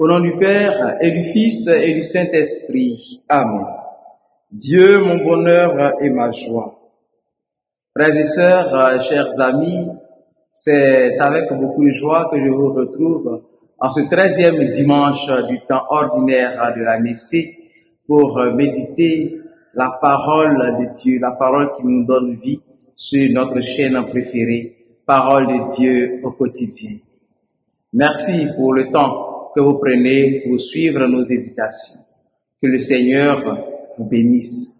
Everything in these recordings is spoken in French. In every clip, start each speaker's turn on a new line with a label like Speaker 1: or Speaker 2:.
Speaker 1: Au nom du Père et du Fils et du Saint-Esprit. Amen. Dieu, mon bonheur et ma joie. Frères et sœurs, chers amis, c'est avec beaucoup de joie que je vous retrouve en ce 13e dimanche du temps ordinaire de l'année C pour méditer la parole de Dieu, la parole qui nous donne vie sur notre chaîne préférée, Parole de Dieu au quotidien. Merci pour le temps que vous prenez pour suivre nos hésitations. Que le Seigneur vous bénisse.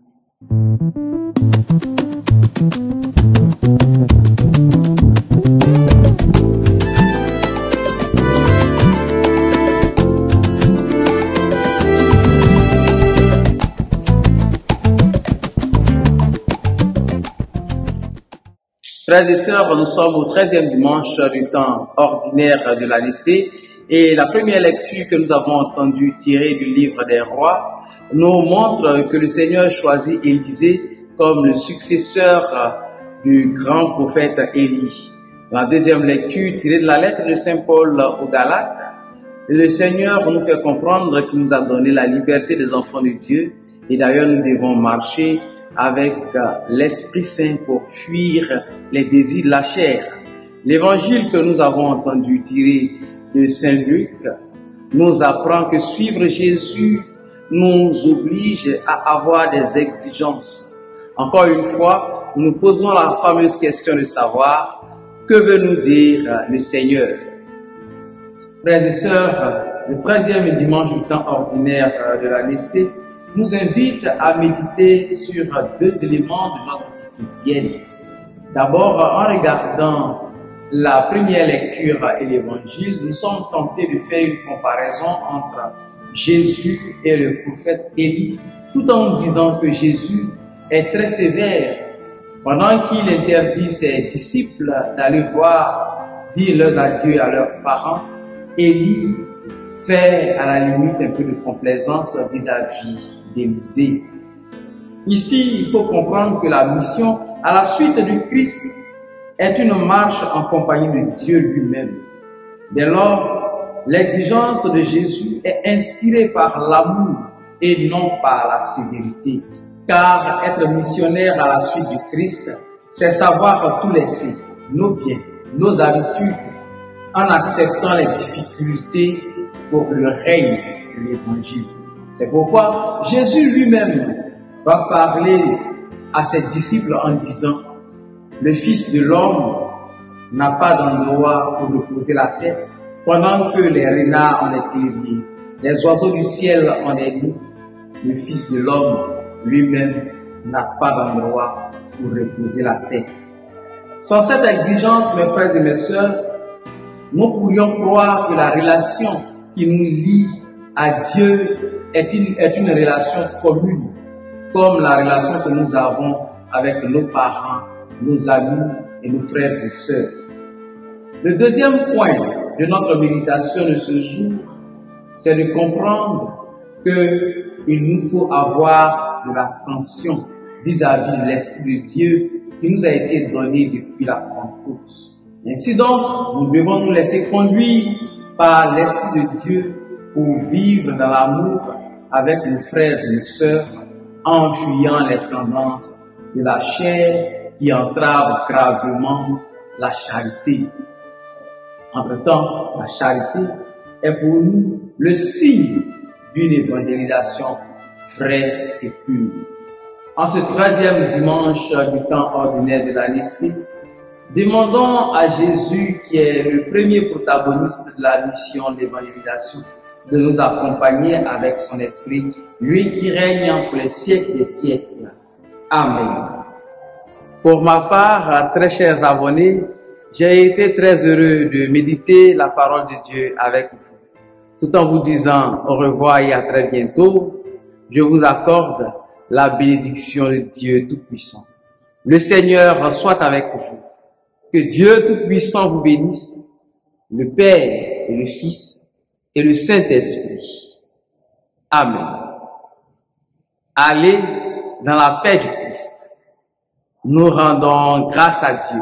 Speaker 1: Frères et sœurs, nous sommes au 13e dimanche du temps ordinaire de l'année C et la première lecture que nous avons entendue tirée du livre des rois nous montre que le Seigneur choisit Élisée comme le successeur du grand prophète Élie. Dans la deuxième lecture tirée de la lettre de Saint Paul aux Galates, le Seigneur nous fait comprendre qu'il nous a donné la liberté des enfants de Dieu et d'ailleurs nous devons marcher avec l'Esprit Saint pour fuir les désirs de la chair. L'évangile que nous avons entendu tirer de Saint Luc nous apprend que suivre Jésus nous oblige à avoir des exigences. Encore une fois, nous posons la fameuse question de savoir que veut nous dire le Seigneur. Frères et sœurs, le 13e dimanche du temps ordinaire de l'année C nous invite à méditer sur deux éléments de notre vie quotidienne. D'abord, en regardant la première lecture et l'évangile, nous sommes tentés de faire une comparaison entre Jésus et le prophète Élie, tout en disant que Jésus est très sévère. Pendant qu'il interdit ses disciples d'aller voir, dire leurs adieux à leurs parents, Élie fait à la limite un peu de complaisance vis-à-vis d'Élisée. Ici, il faut comprendre que la mission à la suite du Christ est une marche en compagnie de Dieu lui-même. Dès lors, l'exigence de Jésus est inspirée par l'amour et non par la sévérité. Car être missionnaire à la suite du Christ, c'est savoir tout laisser, nos biens, nos habitudes, en acceptant les difficultés pour le règne de l'Évangile. C'est pourquoi Jésus lui-même va parler à ses disciples en disant « Le Fils de l'homme n'a pas d'endroit où reposer la tête, pendant que les renards en est terriers, les oiseaux du ciel en est nus. Le Fils de l'homme lui-même n'a pas d'endroit où reposer la tête. » Sans cette exigence, mes frères et mes sœurs, nous pourrions croire que la relation qui nous lie à Dieu est une relation commune, comme la relation que nous avons avec nos parents, nos amis et nos frères et sœurs. Le deuxième point de notre méditation de ce jour, c'est de comprendre qu'il nous faut avoir de l'attention vis-à-vis de l'Esprit de Dieu qui nous a été donné depuis la Pentecôte. Ainsi donc, nous devons nous laisser conduire par l'Esprit de Dieu pour vivre dans l'amour avec nos frères et nos sœurs en fuyant les tendances de la chair qui entravent gravement la charité. Entre-temps, la charité est pour nous le signe d'une évangélisation vraie et pure. En ce 13e dimanche du temps ordinaire de l'année C, demandons à Jésus, qui est le premier protagoniste de la mission d'évangélisation, de nous accompagner avec son esprit, lui qui règne pour les siècles des siècles. Amen. Pour ma part, très chers abonnés, j'ai été très heureux de méditer la parole de Dieu avec vous. Tout en vous disant au revoir et à très bientôt, je vous accorde la bénédiction de Dieu Tout-Puissant. Le Seigneur soit avec vous. Que Dieu Tout-Puissant vous bénisse, le Père et le Fils et le Saint-Esprit. Amen. Allez dans la paix du Christ. Nous rendons grâce à Dieu.